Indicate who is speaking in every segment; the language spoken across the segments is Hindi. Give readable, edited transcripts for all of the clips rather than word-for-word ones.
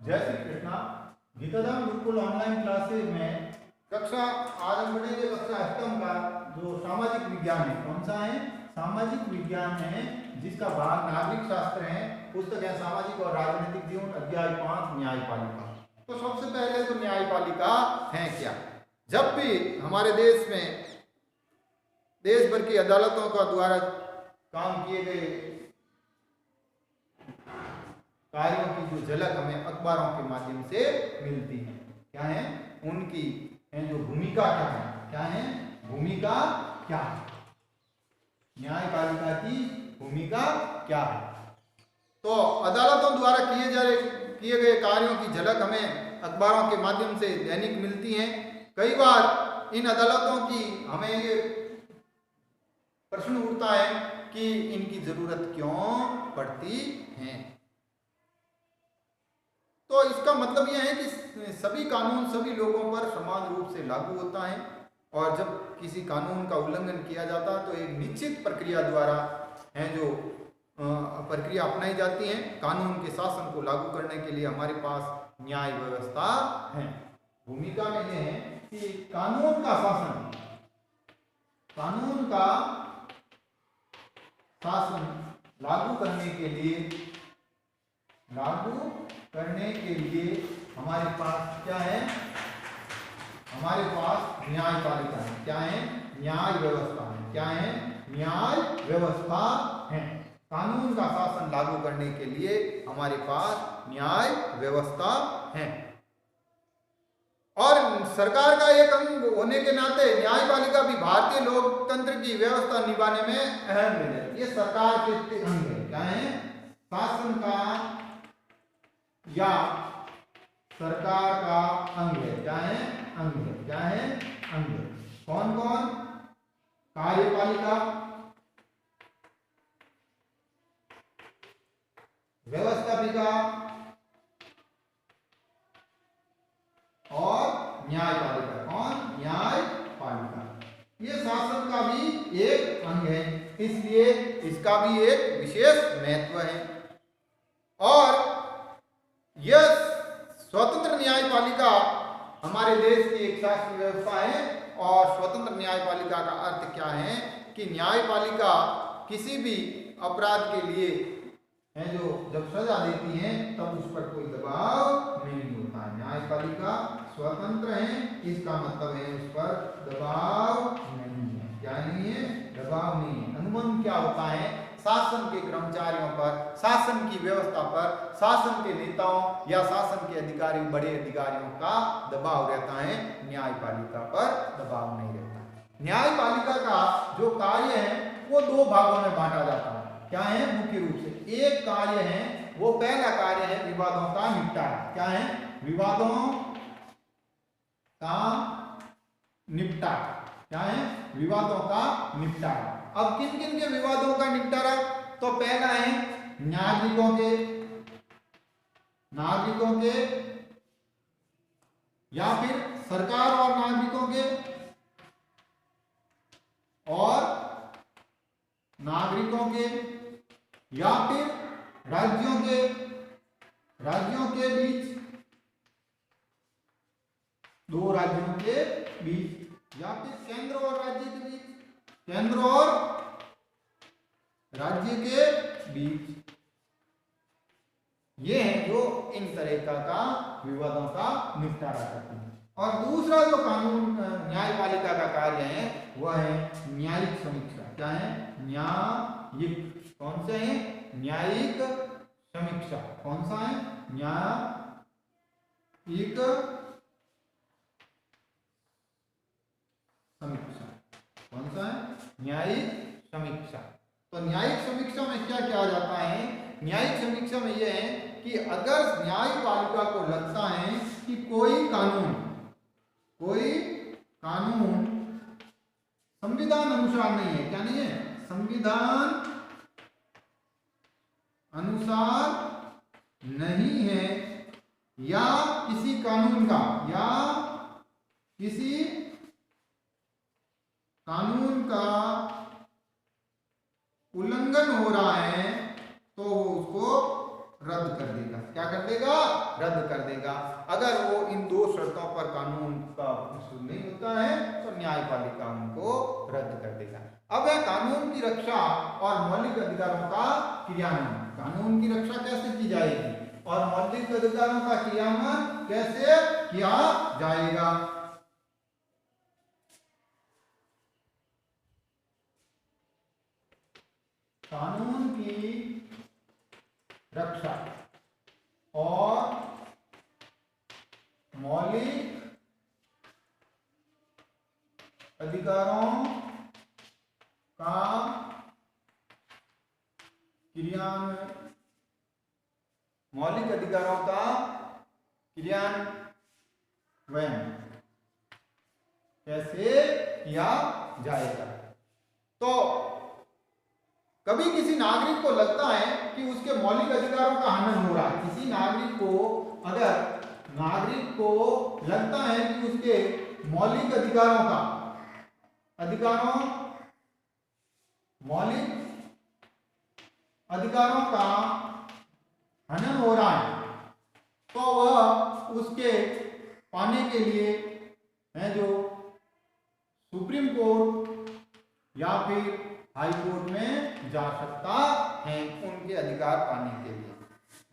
Speaker 1: जय श्री कृष्णा। गीताधाम गुरुकुल ऑनलाइन क्लासेज में कक्षा आज हम पढ़ेंगे कक्षा 8 का जो सामाजिक विज्ञान है। कौन सा है? सामाजिक विज्ञान है, जिसका भाग नागरिक शास्त्र है। पुस्तक है सामाजिक और राजनीतिक जीवन, अध्याय 5 न्यायपालिका। तो सबसे पहले तो न्यायपालिका है क्या? जब भी हमारे देश में देश भर की अदालतों का द्वारा काम किए गए कार्यों की जो झलक हमें अखबारों के माध्यम से मिलती है, क्या है उनकी है जो भूमिका क्या है? क्या है भूमिका? क्या है न्यायपालिका की भूमिका? क्या है? तो अदालतों द्वारा किए गए कार्यों की झलक हमें अखबारों के माध्यम से दैनिक मिलती है। कई बार इन अदालतों की हमें ये प्रश्न उठता है कि इनकी जरूरत क्यों पड़ती है। तो इसका मतलब यह है कि सभी कानून सभी लोगों पर समान रूप से लागू होता है, और जब किसी कानून का उल्लंघन किया जाता है तो एक निश्चित प्रक्रिया द्वारा है जो प्रक्रिया अपनाई जाती है। कानून के शासन को लागू करने के लिए हमारे पास न्याय व्यवस्था है। भूमिका में यह है कि कानून का शासन लागू करने के लिए हमारे पास क्या है? हमारे पास न्यायपालिका है। क्या है? न्याय व्यवस्था है। क्या है? न्याय व्यवस्था है। कानून का शासन लागू करने के लिए हमारे पास न्याय व्यवस्था है, और सरकार का एक अंग होने के नाते न्यायपालिका भी भारतीय लोकतंत्र की व्यवस्था निभाने में अहम है। ये सरकार के अंग है। क्या है? शासन का या सरकार का अंग है। क्या है? अंग है। क्या है? अंग। कौन कौन? कार्यपालिका, व्यवस्थापिका और न्यायपालिका। कौन? न्यायपालिका। ये शासन का भी एक अंग है, इसलिए इसका भी एक विशेष महत्व है। और यह स्वतंत्र न्यायपालिका हमारे देश की एक शासकीय व्यवस्था है। और स्वतंत्र न्यायपालिका का अर्थ क्या है कि न्यायपालिका किसी भी अपराध के लिए है जो जब सजा देती है तब उस पर कोई दबाव नहीं होता है। न्यायपालिका स्वतंत्र है, इसका मतलब है उस पर दबाव नहीं है। क्या नहीं है? दबाव नहीं है। अनुबंध क्या होता है? शासन के कर्मचारियों पर, शासन की व्यवस्था पर, शासन के नेताओं या शासन के अधिकारी, बड़े अधिकारियों का दबाव रहता है। न्यायपालिका पर दबाव नहीं रहता। न्यायपालिका का जो कार्य है वो दो भागों में बांटा जाता है। क्या है? मुख्य रूप से एक कार्य है, वो पहला कार्य है विवादों का निपटारा। क्या है? विवादों का निपटारा। क्या है? विवादों का निपटारा। अब किन किन के विवादों का निपटारा? तो पहला है नागरिकों के या फिर सरकार और नागरिकों के, और नागरिकों के या फिर राज्यों के बीच, दो राज्यों के बीच, या फिर केंद्र और राज्य के बीच, केंद्र और राज्य के बीच। ये है जो इन तरह का विवादों का निपटारा करते हैं। और दूसरा जो कानून न्यायपालिका का कार्य है वह है न्यायिक समीक्षा। क्या है? न्यायिक। कौन से है? न्यायिक समीक्षा। कौन सा है? न्यायिक समीक्षा। कौन सा है? न्यायिक समीक्षा। तो न्यायिक समीक्षा में क्या किया जाता है? न्यायिक समीक्षा में यह है कि अगर न्यायपालिका को लगता है कि कोई कानून संविधान अनुसार नहीं है। क्या नहीं है? संविधान अनुसार नहीं है, या किसी कानून का उल्लंघन हो रहा है, तो उसको रद्द कर देगा। क्या कर देगा? रद्द कर देगा। अगर वो इन दो शर्तों पर कानून का नहीं होता है तो न्यायपालिका उनको रद्द कर देगा। अब है कानून की रक्षा और मौलिक अधिकारों का क्रियान्वयन। कानून की रक्षा कैसे की जाएगी और मौलिक अधिकारों का क्रियान्वयन कैसे किया जाएगा? कानून की रक्षा और मौलिक अधिकारों का क्रियान्वयन, मौलिक अधिकारों का क्रियान्वयन कैसे किया जाएगा? तो कभी किसी नागरिक को लगता है कि उसके मौलिक अधिकारों का हनन हो रहा है, किसी नागरिक को लगता है कि उसके मौलिक अधिकारों का हनन हो रहा है, तो वह उसके पाने के लिए है जो सुप्रीम कोर्ट या फिर हाई कोर्ट में जा सकता है उनके अधिकार पाने के लिए।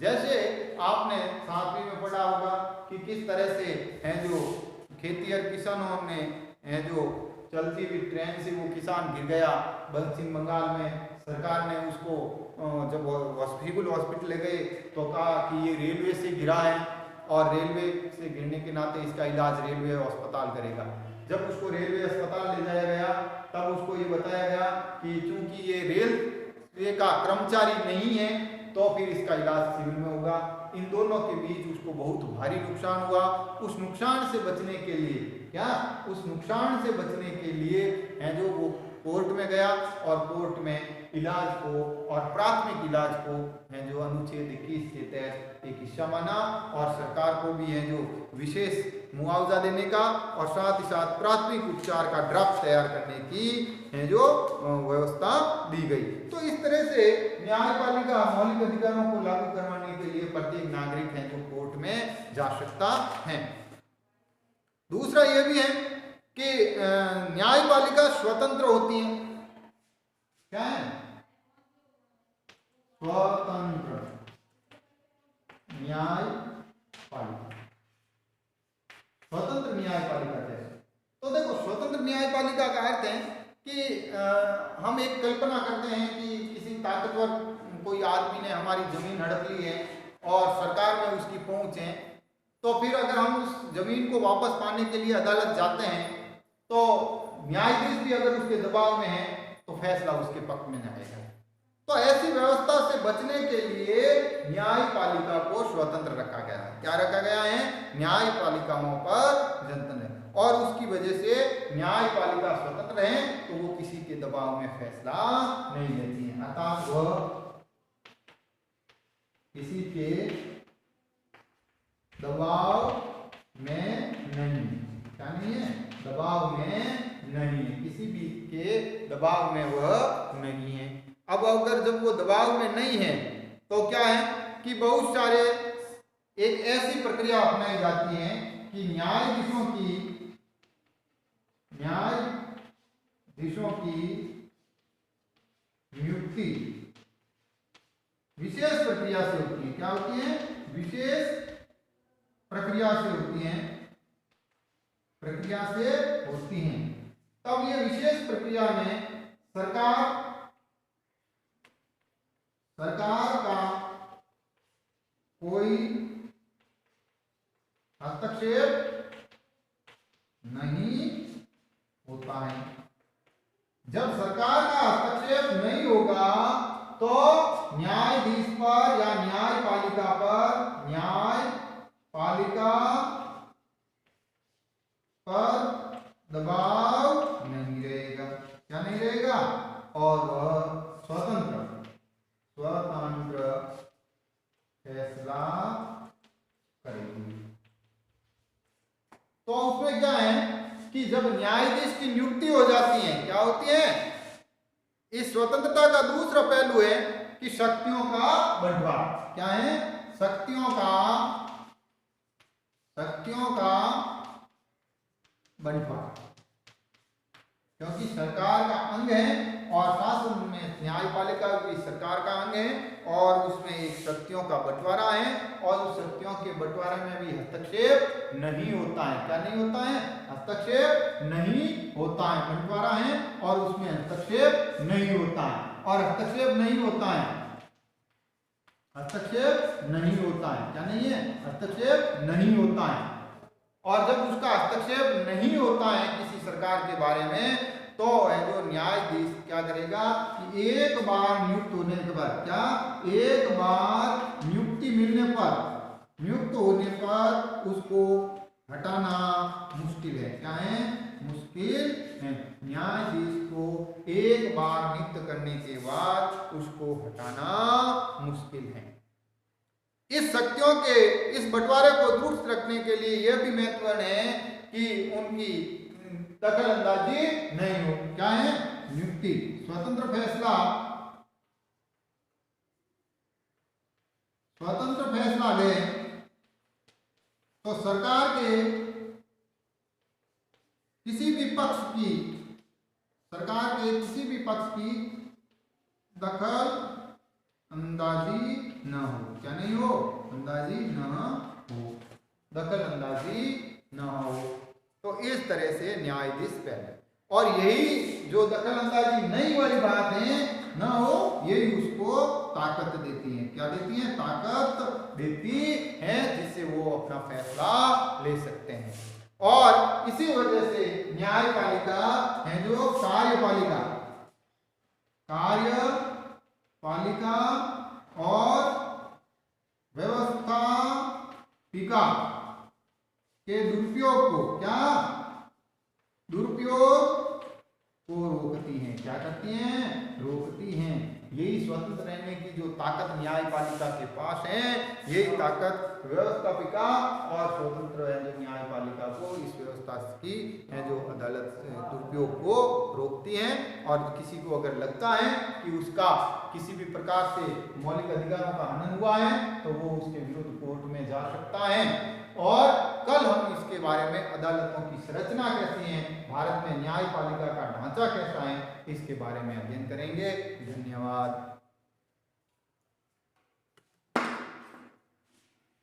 Speaker 1: जैसे आपने 7वीं में पढ़ा होगा कि किस तरह से है जो खेतिहर किसानों ने है जो चलती हुई ट्रेन से वो किसान गिर गया पश्चिम बंगाल में। सरकार ने उसको जब सिविल हॉस्पिटल ले गए तो कहा कि ये रेलवे से गिरा है और रेलवे से गिरने के नाते इसका इलाज रेलवे अस्पताल करेगा। जब उसको रेलवे अस्पताल ले जाया गया तब उसको ये बताया गया कि चूंकि ये रेलवे का कर्मचारी नहीं है तो फिर इसका इलाज सिविल में होगा। इन दोनों के बीच उसको बहुत भारी नुकसान हुआ। उस नुकसान से बचने के लिए है जो वो कोर्ट में गया और कोर्ट में इलाज को और प्राथमिक इलाज को है जो अनुच्छेद 21 के तहत एक हिस्सा माना और सरकार को भी है जो विशेष मुआवजा देने का और साथ ही साथ प्राथमिक उपचार का ड्राफ्ट तैयार करने की है जो व्यवस्था दी गई। तो इस तरह से न्यायपालिका मौलिक अधिकारों को लागू करवाने के लिए प्रत्येक नागरिक है जो कोर्ट में जा सकता है। दूसरा यह भी है कि न्यायपालिका स्वतंत्र होती है। क्या है? स्वतंत्र न्यायपालिका। स्वतंत्र न्यायपालिका कैसे? तो देखो, स्वतंत्र न्यायपालिका का अर्थ है कि हम एक कल्पना करते हैं कि किसी ताकतवर कोई आदमी ने हमारी जमीन हड़प ली है और सरकार में उसकी पहुंच है, तो फिर अगर हम उस जमीन को वापस पाने के लिए अदालत जाते हैं तो न्यायाधीश भी अगर उसके दबाव में है तो फैसला उसके पक्ष में जाएगा। तो ऐसी व्यवस्था से बचने के लिए न्यायपालिका को स्वतंत्र रखा गया है। क्या रखा गया है? न्यायपालिकाओं पर नियंत्रण है और उसकी वजह से न्यायपालिका स्वतंत्र है तो वो किसी के दबाव में फैसला नहीं लेती है, अर्थात वह किसी के दबाव में नहीं, क्या नहीं है? दबाव में नहीं है, किसी भी के दबाव में वह नहीं है। अब अगर जब वो दबाव में नहीं है तो क्या है कि बहुत सारे एक ऐसी प्रक्रिया अपनाई जाती है कि न्यायाधीशों की नियुक्ति विशेष प्रक्रिया से होती है। क्या होती है? विशेष प्रक्रिया से होती हैं। तब ये विशेष प्रक्रिया में सरकार का कोई हस्तक्षेप नहीं होता है। जब सरकार का हस्तक्षेप नहीं होगा तो न्यायाधीश पर या न्यायपालिका पर दबाव नहीं रहेगा। क्या नहीं रहेगा? और वह स्वतंत्र फैसला करेगी। तो उसमें क्या है कि जब न्यायाधीश की नियुक्ति हो जाती है, क्या होती है? इस स्वतंत्रता का दूसरा पहलू है कि शक्तियों का बंटवारा। क्या है? शक्तियों का बंटवारा, क्योंकि सरकार का अंग है और शासन में न्यायपालिका भी सरकार का अंग है और उसमें एक शक्तियों का बंटवारा है और उस शक्तियों के बंटवारे में भी हस्तक्षेप नहीं होता है। क्या नहीं होता है? हस्तक्षेप नहीं होता है। बंटवारा है और उसमें हस्तक्षेप नहीं होता है और हस्तक्षेप नहीं होता है। हस्तक्षेप नहीं होता है। क्या नहीं है? हस्तक्षेप नहीं होता है। और जब उसका हस्तक्षेप नहीं होता है किसी सरकार के बारे में, तो है जो न्यायाधीश क्या करेगा कि एक बार नियुक्त होने के बाद, क्या एक बार नियुक्ति मिलने पर, नियुक्त होने पर उसको हटाना मुश्किल है। क्या है? मुश्किल है। न्यायाधीश को एक बार नियुक्त करने के बाद उसको हटाना मुश्किल है। इस शक्तियों के इस बंटवारे को दुरुस्त रखने के लिए यह भी महत्वपूर्ण है कि उनकी दखल अंदाजी नहीं हो। क्या है? नियुक्ति स्वतंत्र फैसला ले तो सरकार के किसी भी पक्ष की दखल अंदाजी न हो। क्या नहीं हो? अंदाजी न हो, दखल अंदाजी न हो। तो इस तरह से न्यायाधीश पहले, और यही जो दखल अंदाजी नहीं वाली बात है न हो, यही उसको ताकत देती है। क्या देती है? ताकत देती है, जिससे वो अपना फैसला ले सकते हैं। और इसी वजह से न्यायपालिका है जो कार्यपालिका और व्यवस्थापिका के दुरुपयोग को रोकती हैं। क्या करती हैं? रोकती हैं। यही स्वतंत्र रहने की जो ताकत न्यायपालिका के पास है, यही ताकत व्यवस्थापिका और स्वतंत्र है जो न्यायपालिका को इस व्यवस्था की है जो अदालत दुरुपयोग को रोकती हैं। और किसी को अगर लगता है कि उसका किसी भी प्रकार से मौलिक अधिकारों का हनन हुआ है, तो वो उसके विरुद्ध कोर्ट में जा सकता है। और कल हम इसके बारे में अदालतों की संरचना कैसी है, भारत में न्यायपालिका का ढांचा कैसा है, इसके बारे में अध्ययन करेंगे। धन्यवाद।